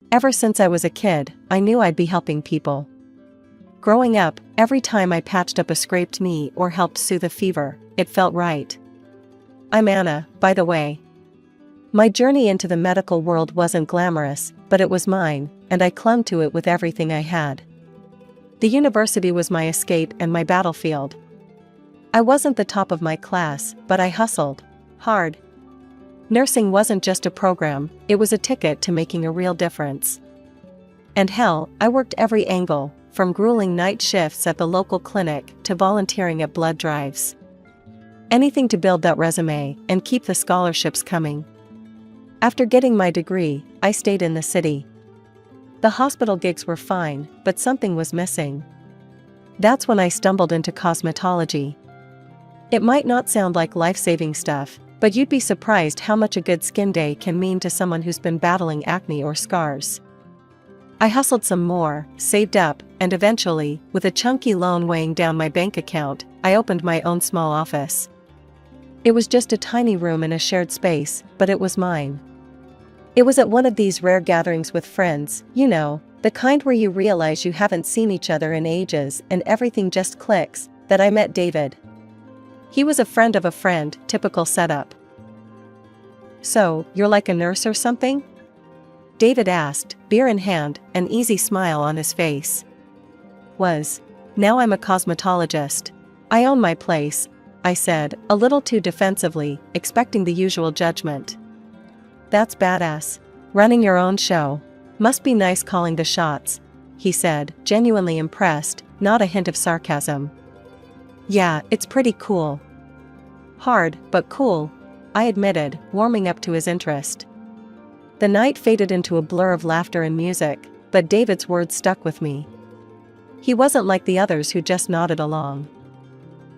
Ever since I was a kid, I knew I'd be helping people. Growing up, every time I patched up a scraped knee or helped soothe a fever, it felt right. I'm Anna, by the way. My journey into the medical world wasn't glamorous, but it was mine, and I clung to it with everything I had. The university was my escape and my battlefield. I wasn't the top of my class, but I hustled hard. Nursing wasn't just a program, it was a ticket to making a real difference. And hell, I worked every angle, from grueling night shifts at the local clinic to volunteering at blood drives. Anything to build that resume and keep the scholarships coming. After getting my degree, I stayed in the city. The hospital gigs were fine, but something was missing. That's when I stumbled into cosmetology. It might not sound like life-saving stuff, but you'd be surprised how much a good skin day can mean to someone who's been battling acne or scars. I hustled some more, saved up, and eventually, with a chunky loan weighing down my bank account, I opened my own small office. It was just a tiny room in a shared space, but it was mine. It was at one of these rare gatherings with friends, you know, the kind where you realize you haven't seen each other in ages and everything just clicks, that I met David. He was a friend of a friend, typical setup. "So, you're like a nurse or something?" David asked, beer in hand, an easy smile on his face. Now I'm a cosmetologist. I own my place, I said, a little too defensively, expecting the usual judgment. "That's badass. Running your own show. Must be nice calling the shots," he said, genuinely impressed, not a hint of sarcasm. "Yeah, it's pretty cool." "Hard, but cool," I admitted, warming up to his interest. The night faded into a blur of laughter and music, but David's words stuck with me. He wasn't like the others who just nodded along.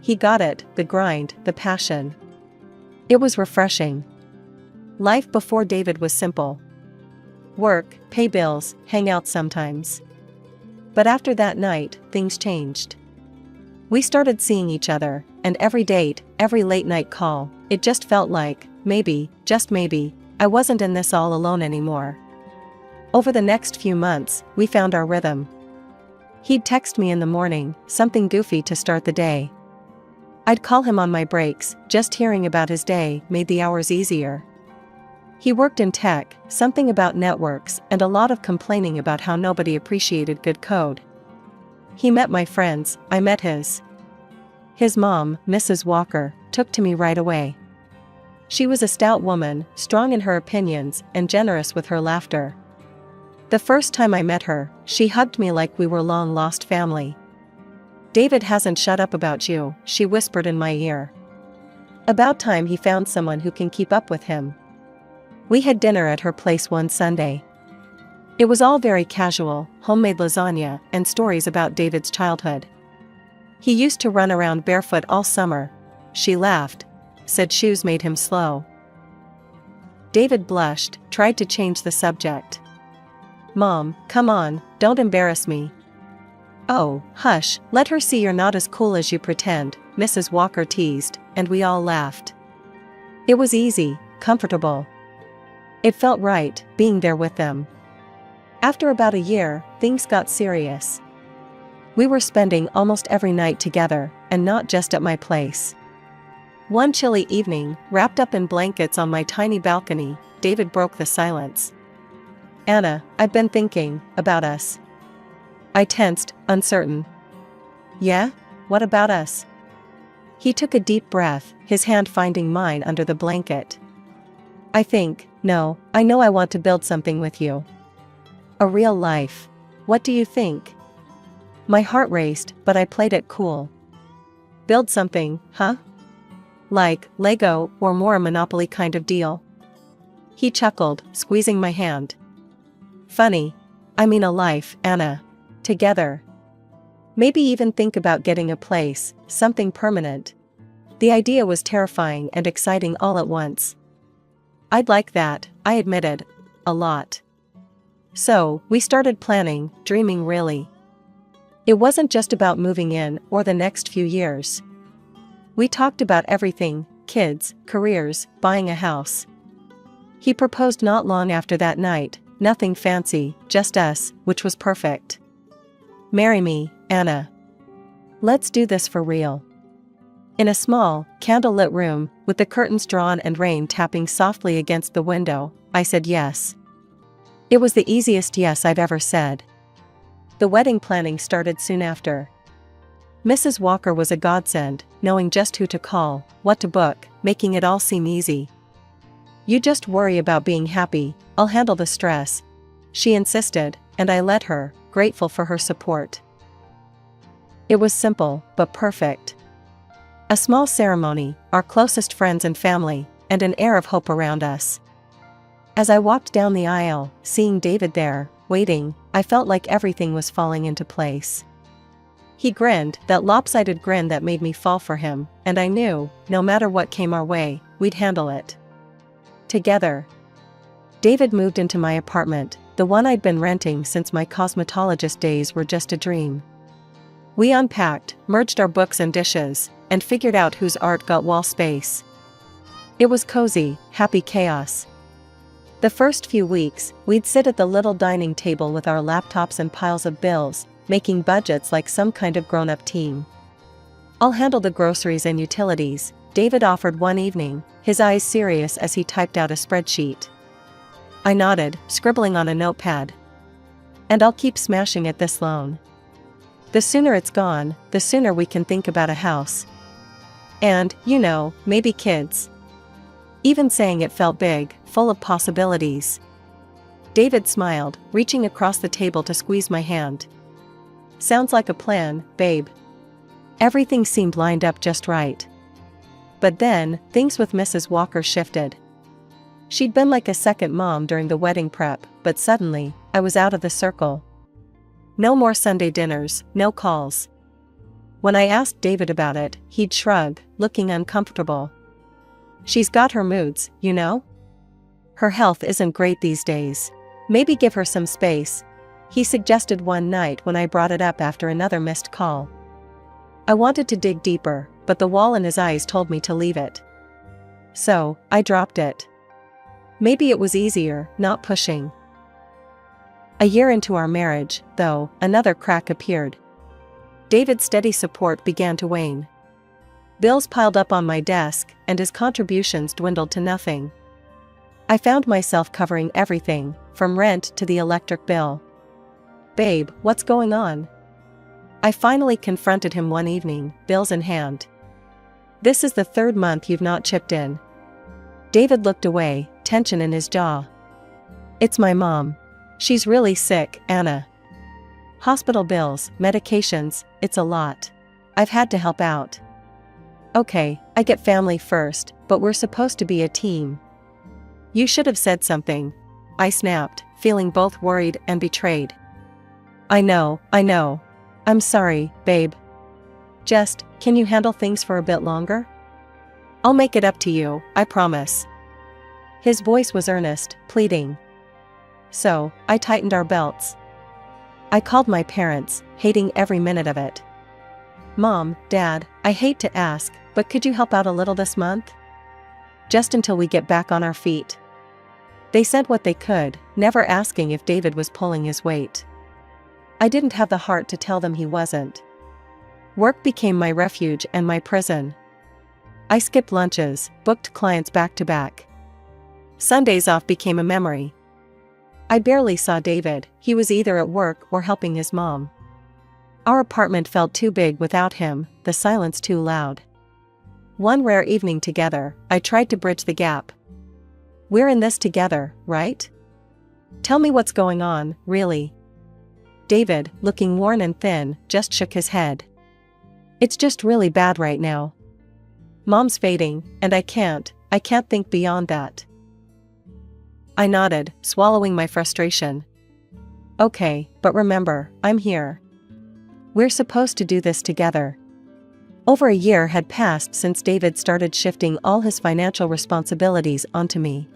He got it, the grind, the passion. It was refreshing. Life before David was simple. Work, pay bills, hang out sometimes. But after that night, things changed. We started seeing each other, and every date, every late-night call, it just felt like, maybe, just maybe, I wasn't in this all alone anymore. Over the next few months, we found our rhythm. He'd text me in the morning, something goofy to start the day. I'd call him on my breaks, just hearing about his day made the hours easier. He worked in tech, something about networks, and a lot of complaining about how nobody appreciated good code. He met my friends, I met his. His mom, Mrs. Walker, took to me right away. She was a stout woman, strong in her opinions, and generous with her laughter. The first time I met her, she hugged me like we were long-lost family. "David hasn't shut up about you," she whispered in my ear. "About time he found someone who can keep up with him." We had dinner at her place one Sunday. It was all very casual, homemade lasagna, and stories about David's childhood. "He used to run around barefoot all summer," she laughed, said shoes made him slow. David blushed, tried to change the subject. "Mom, come on, don't embarrass me." "Oh, hush, let her see you're not as cool as you pretend," Mrs. Walker teased, and we all laughed. It was easy, comfortable. It felt right, being there with them. After about a year, things got serious. We were spending almost every night together, and not just at my place. One chilly evening, wrapped up in blankets on my tiny balcony, David broke the silence. "Anna, I've been thinking about us." I tensed, uncertain. "Yeah? What about us?" He took a deep breath, his hand finding mine under the blanket. I know I want to build something with you. A real life. What do you think?" My heart raced, but I played it cool. "Build something, huh? Like Lego or more a Monopoly kind of deal?" He chuckled, squeezing my hand. "Funny. I mean a life, Anna. Together. Maybe even think about getting a place, something permanent." The idea was terrifying and exciting all at once. "I'd like that," I admitted. A lot. So, we started planning, dreaming really. It wasn't just about moving in or the next few years. We talked about everything: kids, careers, buying a house. He proposed not long after that night, Nothing fancy, just us, which was perfect. Marry me, Anna. Let's do this for real. In a small, candlelit room, with the curtains drawn and rain tapping softly against the window, I said yes. It was the easiest yes I've ever said. The wedding planning started soon after. Mrs. Walker was a godsend, knowing just who to call, what to book, making it all seem easy. You just worry about being happy, I'll handle the stress, she insisted, and I let her, grateful for her support. It was simple, but perfect. A small ceremony, our closest friends and family, and an air of hope around us. As I walked down the aisle, seeing David there, waiting, I felt like everything was falling into place. He grinned, that lopsided grin that made me fall for him, and I knew, no matter what came our way, we'd handle it. Together. David moved into my apartment, the one I'd been renting since my cosmetologist days were just a dream. We unpacked, merged our books and dishes, and figured out whose art got wall space. It was cozy, happy chaos. The first few weeks, we'd sit at the little dining table with our laptops and piles of bills, making budgets like some kind of grown-up team. I'll handle the groceries and utilities, David offered one evening, his eyes serious as he typed out a spreadsheet. I nodded, scribbling on a notepad. And I'll keep smashing at this loan. The sooner it's gone, the sooner we can think about a house. And, maybe kids. Even saying it felt big, full of possibilities. David smiled, reaching across the table to squeeze my hand. Sounds like a plan, babe. Everything seemed lined up just right. But then, things with Mrs. Walker shifted. She'd been like a second mom during the wedding prep, but suddenly, I was out of the circle. No more Sunday dinners, no calls. When I asked David about it, he'd shrug, looking uncomfortable. She's got her moods, Her health isn't great these days. Maybe give her some space, he suggested one night when I brought it up after another missed call. I wanted to dig deeper, but the wall in his eyes told me to leave it. So, I dropped it. Maybe it was easier, not pushing. A year into our marriage, though, another crack appeared. David's steady support began to wane. Bills piled up on my desk, and his contributions dwindled to nothing. I found myself covering everything, from rent to the electric bill. Babe, what's going on? I finally confronted him one evening, bills in hand. This is the third month you've not chipped in. David looked away, tension in his jaw. It's my mom. She's really sick, Anna. Hospital bills, medications, it's a lot. I've had to help out. Okay, I get family first, but we're supposed to be a team. You should have said something, I snapped, feeling both worried and betrayed. I know. I'm sorry, babe. Just, can you handle things for a bit longer? I'll make it up to you, I promise. His voice was earnest, pleading. So, I tightened our belts. I called my parents, hating every minute of it. Mom, Dad, I hate to ask, but could you help out a little this month? Just until we get back on our feet. They said what they could, never asking if David was pulling his weight. I didn't have the heart to tell them he wasn't. Work became my refuge and my prison. I skipped lunches, booked clients back to back. Sundays off became a memory. I barely saw David, he was either at work or helping his mom. Our apartment felt too big without him, the silence too loud. One rare evening together, I tried to bridge the gap. We're in this together, right? Tell me what's going on, really. David, looking worn and thin, just shook his head. It's just really bad right now. Mom's fading, and I can't think beyond that. I nodded, swallowing my frustration. Okay, but remember, I'm here. We're supposed to do this together. Over a year had passed since David started shifting all his financial responsibilities onto me.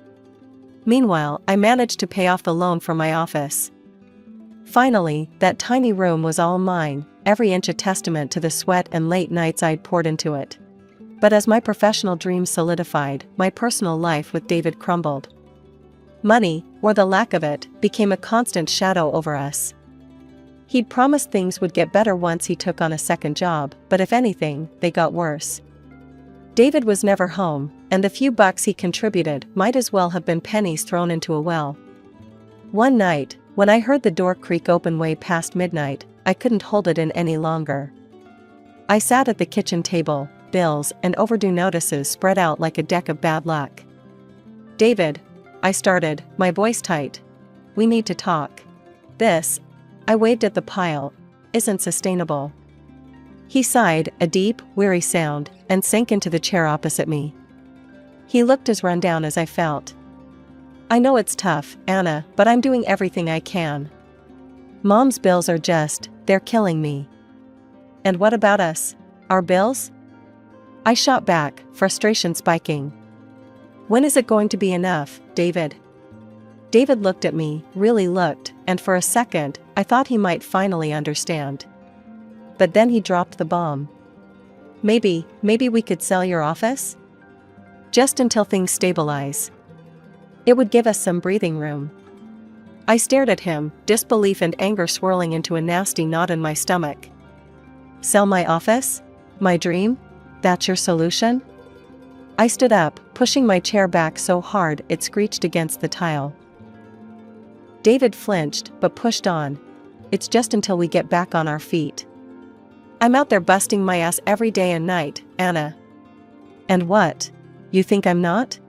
Meanwhile, I managed to pay off the loan for my office. Finally, that tiny room was all mine, every inch a testament to the sweat and late nights I'd poured into it. But as my professional dreams solidified, my personal life with David crumbled. Money, or the lack of it, became a constant shadow over us. He'd promised things would get better once he took on a second job, but if anything, they got worse. David was never home, and the few bucks he contributed might as well have been pennies thrown into a well. One night, when I heard the door creak open way past midnight, I couldn't hold it in any longer. I sat at the kitchen table, bills and overdue notices spread out like a deck of bad luck. "David," I started, my voice tight. "We need to talk. This," I waved at the pile, "isn't sustainable." He sighed, a deep, weary sound, and sank into the chair opposite me. He looked as run down as I felt. "I know it's tough, Anna, but I'm doing everything I can. Mom's bills are they're killing me." "And what about us? Our bills?" I shot back, frustration spiking. "When is it going to be enough, David?" David looked at me, really looked, and for a second, I thought he might finally understand. But then he dropped the bomb. Maybe we could sell your office? Just until things stabilize. It would give us some breathing room." I stared at him, disbelief and anger swirling into a nasty knot in my stomach. "Sell my office? My dream? That's your solution?" I stood up, pushing my chair back so hard it screeched against the tile. David flinched, but pushed on. "It's just until we get back on our feet. I'm out there busting my ass every day and night, Anna." "And what? You think I'm not?"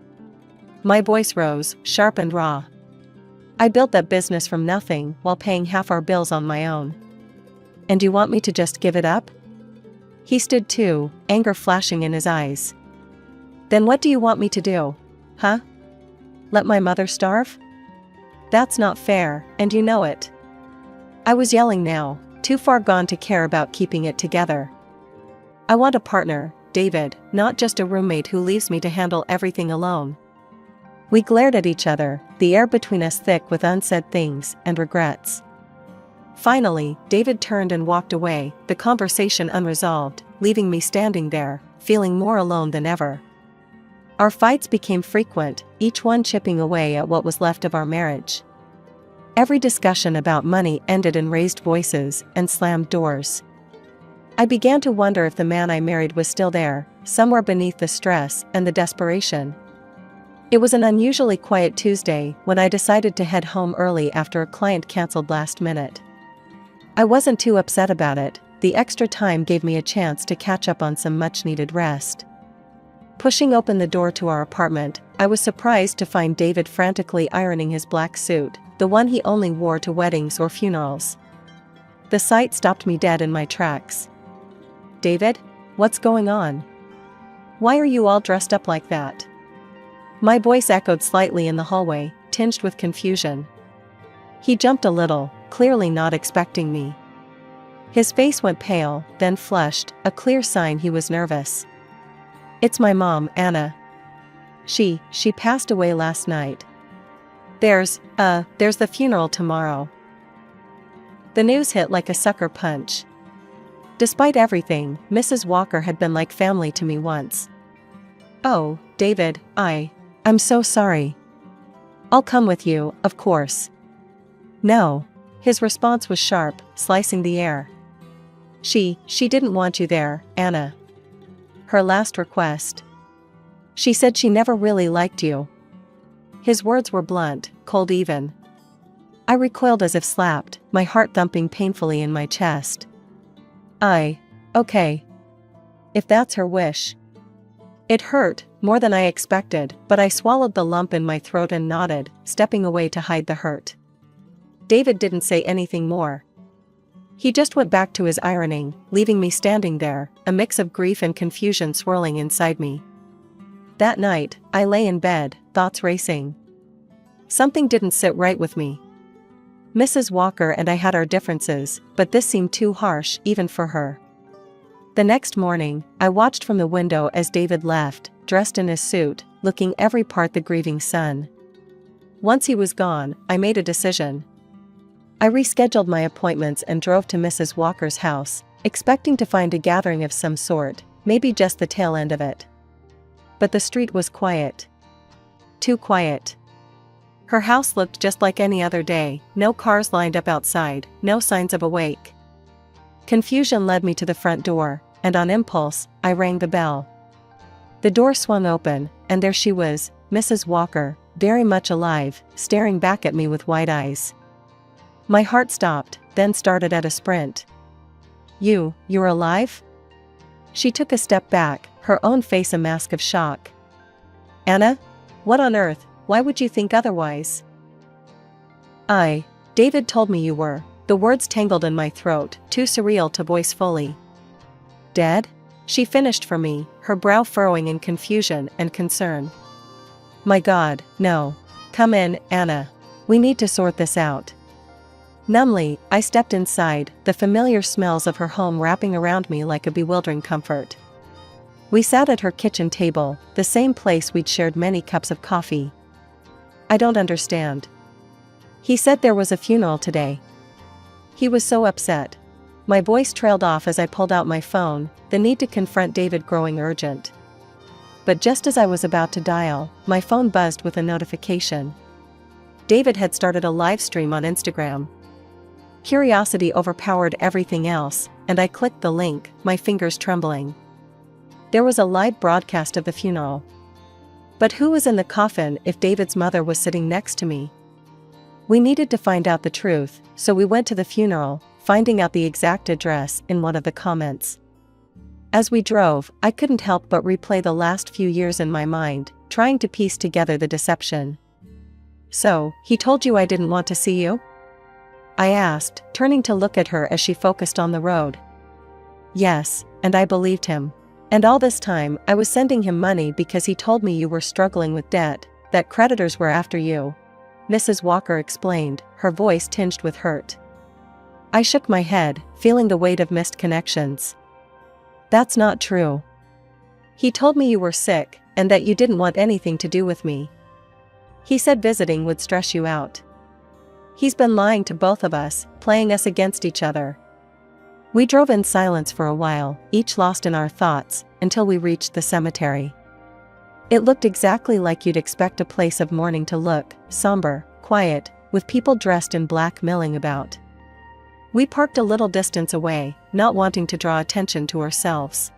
My voice rose, sharp and raw. "I built that business from nothing while paying half our bills on my own. And you want me to just give it up?" He stood too, anger flashing in his eyes. "Then what do you want me to do? Huh? Let my mother starve? That's not fair, and you know it." I was yelling now, too far gone to care about keeping it together. "I want a partner, David, not just a roommate who leaves me to handle everything alone." We glared at each other, the air between us thick with unsaid things and regrets. Finally, David turned and walked away, the conversation unresolved, leaving me standing there, feeling more alone than ever. Our fights became frequent, each one chipping away at what was left of our marriage. Every discussion about money ended in raised voices and slammed doors. I began to wonder if the man I married was still there, somewhere beneath the stress and the desperation. It was an unusually quiet Tuesday when I decided to head home early after a client canceled last minute. I wasn't too upset about it, the extra time gave me a chance to catch up on some much-needed rest. Pushing open the door to our apartment, I was surprised to find David frantically ironing his black suit, the one he only wore to weddings or funerals. The sight stopped me dead in my tracks. "David, what's going on? Why are you all dressed up like that?" My voice echoed slightly in the hallway, tinged with confusion. He jumped a little, clearly not expecting me. His face went pale, then flushed, a clear sign he was nervous. "It's my mom, Anna. She passed away last night. There's the funeral tomorrow." The news hit like a sucker punch. Despite everything, Mrs. Walker had been like family to me once. "Oh, David, I'm so sorry. I'll come with you, of course." "No." His response was sharp, slicing the air. She didn't want you there, Anna. Her last request. She said she never really liked you." His words were blunt, cold even. I recoiled as if slapped, my heart thumping painfully in my chest. Okay. If that's her wish." It hurt, more than I expected, but I swallowed the lump in my throat and nodded, stepping away to hide the hurt. David didn't say anything more. He just went back to his ironing, leaving me standing there, a mix of grief and confusion swirling inside me. That night, I lay in bed, thoughts racing. Something didn't sit right with me. Mrs. Walker and I had our differences, but this seemed too harsh even for her. The next morning, I watched from the window as David left, dressed in his suit, looking every part the grieving son. Once he was gone, I made a decision. I rescheduled my appointments and drove to Mrs. Walker's house, expecting to find a gathering of some sort, maybe just the tail end of it. But the street was quiet. Too quiet. Her house looked just like any other day, no cars lined up outside, no signs of a wake. Confusion led me to the front door, and on impulse, I rang the bell. The door swung open, and there she was, Mrs. Walker, very much alive, staring back at me with wide eyes. My heart stopped, then started at a sprint. You're alive?" She took a step back, her own face a mask of shock. "Anna? What on earth, why would you think otherwise?" David told me you were," the words tangled in my throat, too surreal to voice fully. "Dead?" She finished for me, her brow furrowing in confusion and concern. "My God, no. Come in, Anna. We need to sort this out." Numbly, I stepped inside, the familiar smells of her home wrapping around me like a bewildering comfort. We sat at her kitchen table, the same place we'd shared many cups of coffee. "I don't understand." "He said there was a funeral today. He was so upset." My voice trailed off as I pulled out my phone, the need to confront David growing urgent. But just as I was about to dial, my phone buzzed with a notification. David had started a live stream on Instagram. Curiosity overpowered everything else, and I clicked the link, my fingers trembling. There was a live broadcast of the funeral. But who was in the coffin if David's mother was sitting next to me? We needed to find out the truth, so we went to the funeral, finding out the exact address in one of the comments. As we drove, I couldn't help but replay the last few years in my mind, trying to piece together the deception. "So, he told you I didn't want to see you?" I asked, turning to look at her as she focused on the road. "Yes, and I believed him. And all this time, I was sending him money because he told me you were struggling with debt, that creditors were after you," Mrs. Walker explained, her voice tinged with hurt. I shook my head, feeling the weight of missed connections. "That's not true. He told me you were sick, and that you didn't want anything to do with me. He said visiting would stress you out. He's been lying to both of us, playing us against each other." We drove in silence for a while, each lost in our thoughts, until we reached the cemetery. It looked exactly like you'd expect a place of mourning to look, somber, quiet, with people dressed in black milling about. We parked a little distance away, not wanting to draw attention to ourselves.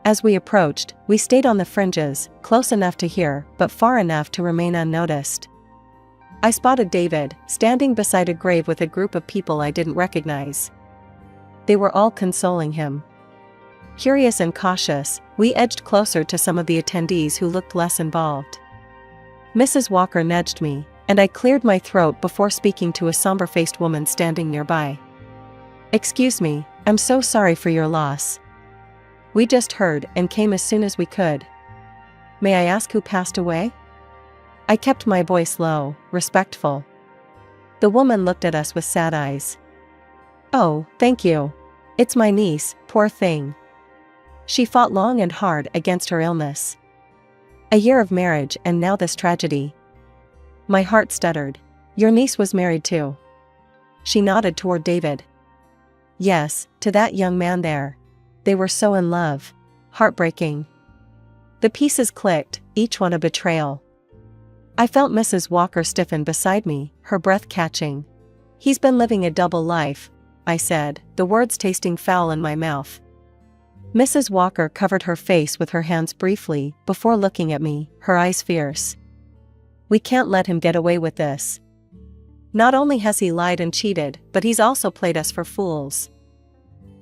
As we approached, we stayed on the fringes, close enough to hear, but far enough to remain unnoticed. I spotted David, standing beside a grave with a group of people I didn't recognize. They were all consoling him. Curious and cautious, we edged closer to some of the attendees who looked less involved. Mrs. Walker nudged me, and I cleared my throat before speaking to a somber-faced woman standing nearby. "Excuse me, I'm so sorry for your loss. We just heard and came as soon as we could. May I ask who passed away?" I kept my voice low, respectful. The woman looked at us with sad eyes. "Oh, thank you. It's my niece, poor thing. She fought long and hard against her illness. A year of marriage and now this tragedy." My heart stuttered. "Your niece was married too?" She nodded toward David. "Yes, to that young man there. They were so in love. Heartbreaking." The pieces clicked, each one a betrayal. I felt Mrs. Walker stiffen beside me, her breath catching. "He's been living a double life," I said, the words tasting foul in my mouth. Mrs. Walker covered her face with her hands briefly, before looking at me, her eyes fierce. "We can't let him get away with this. Not only has he lied and cheated, but he's also played us for fools.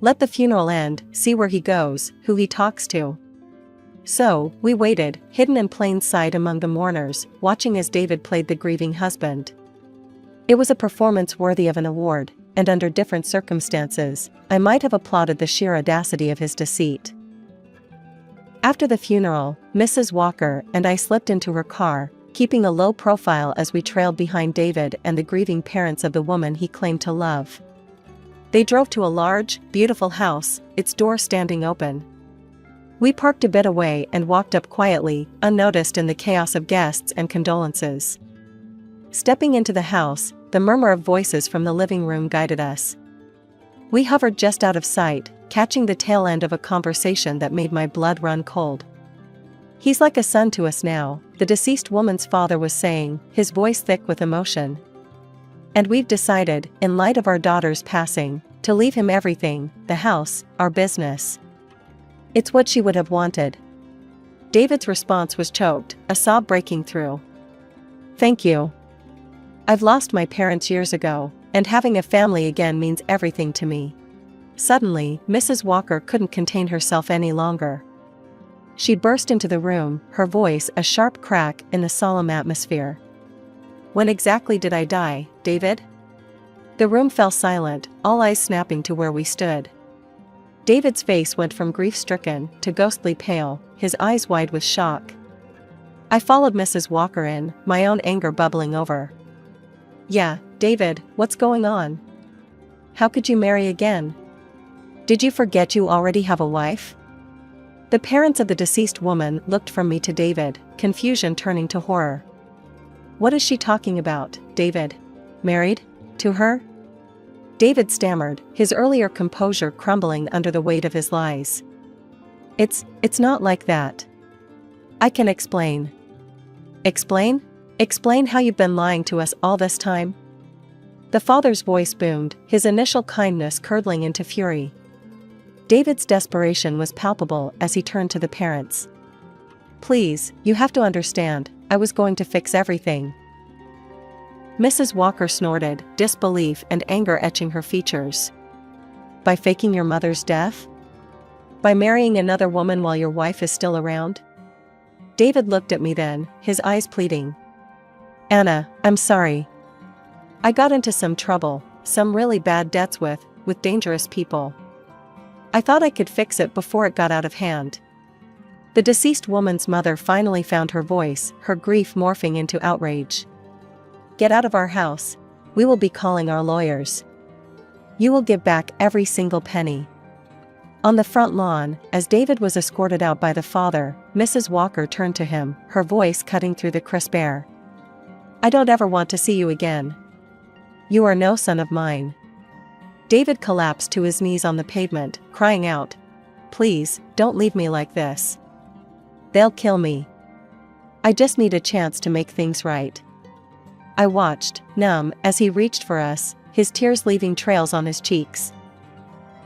Let the funeral end, see where he goes, who he talks to." So, we waited, hidden in plain sight among the mourners, watching as David played the grieving husband. It was a performance worthy of an award, and under different circumstances, I might have applauded the sheer audacity of his deceit. After the funeral, Mrs. Walker and I slipped into her car, keeping a low profile as we trailed behind David and the grieving parents of the woman he claimed to love. They drove to a large, beautiful house, its door standing open. We parked a bit away and walked up quietly, unnoticed in the chaos of guests and condolences. Stepping into the house, the murmur of voices from the living room guided us. We hovered just out of sight, catching the tail end of a conversation that made my blood run cold. "He's like a son to us now," the deceased woman's father was saying, his voice thick with emotion. "And we've decided, in light of our daughter's passing, to leave him everything, the house, our business." It's what she would have wanted. David's response was choked, a sob breaking through. "Thank you. I've lost my parents years ago, and having a family again means everything to me." Suddenly, Mrs. Walker couldn't contain herself any longer. She burst into the room, her voice a sharp crack in the solemn atmosphere. "When exactly did I die, David?" The room fell silent, all eyes snapping to where we stood. David's face went from grief-stricken to ghostly pale, his eyes wide with shock. I followed Mrs. Walker in, my own anger bubbling over. "Yeah, David, what's going on? How could you marry again? Did you forget you already have a wife?" The parents of the deceased woman looked from me to David, confusion turning to horror. "What is she talking about, David? Married? To her?" David stammered, his earlier composure crumbling under the weight of his lies. It's not like that. I can explain." "Explain? Explain how you've been lying to us all this time?" The father's voice boomed, his initial kindness curdling into fury. David's desperation was palpable as he turned to the parents. "Please, you have to understand, I was going to fix everything." Mrs. Walker snorted, disbelief and anger etching her features. "By faking your mother's death? By marrying another woman while your wife is still around?" David looked at me then, his eyes pleading. "Anna, I'm sorry. I got into some trouble, some really bad debts with dangerous people. I thought I could fix it before it got out of hand." The deceased woman's mother finally found her voice, her grief morphing into outrage. "Get out of our house. We will be calling our lawyers. You will give back every single penny." On the front lawn, as David was escorted out by the father, Mrs. Walker turned to him, her voice cutting through the crisp air. "I don't ever want to see you again. You are no son of mine." David collapsed to his knees on the pavement, crying out, "Please, don't leave me like this. They'll kill me. I just need a chance to make things right." I watched, numb, as he reached for us, his tears leaving trails on his cheeks.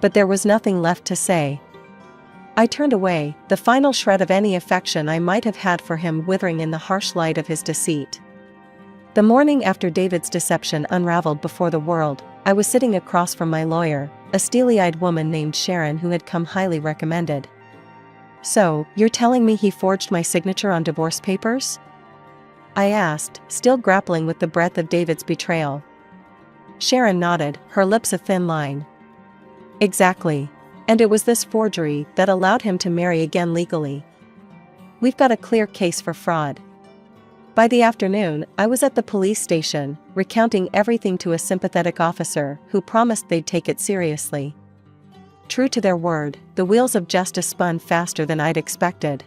But there was nothing left to say. I turned away, the final shred of any affection I might have had for him withering in the harsh light of his deceit. The morning after David's deception unraveled before the world, I was sitting across from my lawyer, a steely-eyed woman named Sharon who had come highly recommended. "So, you're telling me he forged my signature on divorce papers?" I asked, still grappling with the breadth of David's betrayal. Sharon nodded, her lips a thin line. "Exactly. And it was this forgery that allowed him to marry again legally. We've got a clear case for fraud." By the afternoon, I was at the police station, recounting everything to a sympathetic officer who promised they'd take it seriously. True to their word, the wheels of justice spun faster than I'd expected.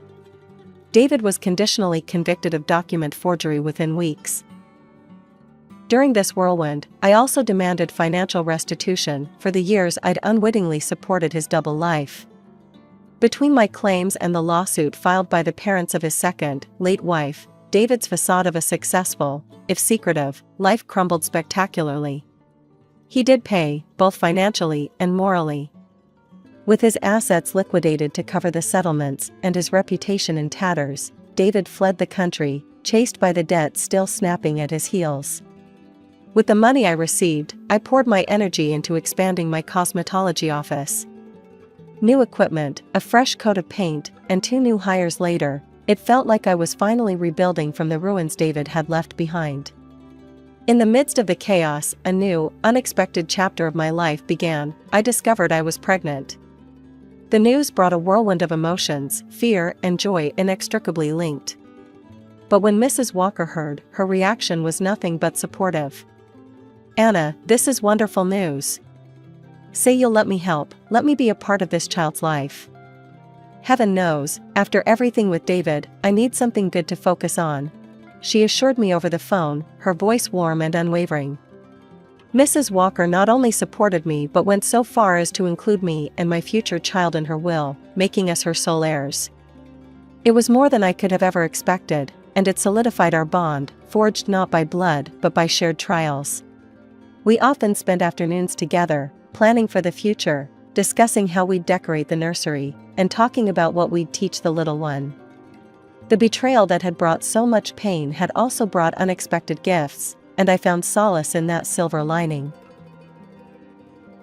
David was conditionally convicted of document forgery within weeks. During this whirlwind, I also demanded financial restitution for the years I'd unwittingly supported his double life. Between my claims and the lawsuit filed by the parents of his second, late wife, David's facade of a successful, if secretive, life crumbled spectacularly. He did pay, both financially and morally. With his assets liquidated to cover the settlements and his reputation in tatters, David fled the country, chased by the debt still snapping at his heels. With the money I received, I poured my energy into expanding my cosmetology office. New equipment, a fresh coat of paint, and 2 new hires later, it felt like I was finally rebuilding from the ruins David had left behind. In the midst of the chaos, a new, unexpected chapter of my life began. I discovered I was pregnant. The news brought a whirlwind of emotions, fear and joy inextricably linked. But when Mrs. Walker heard, her reaction was nothing but supportive. "Anna, this is wonderful news. Say you'll let me help, let me be a part of this child's life. Heaven knows, after everything with David, I need something good to focus on," she assured me over the phone, her voice warm and unwavering. Mrs. Walker not only supported me but went so far as to include me and my future child in her will, making us her sole heirs. It was more than I could have ever expected, and it solidified our bond, forged not by blood but by shared trials. We often spent afternoons together, planning for the future, discussing how we'd decorate the nursery, and talking about what we'd teach the little one. The betrayal that had brought so much pain had also brought unexpected gifts, and I found solace in that silver lining.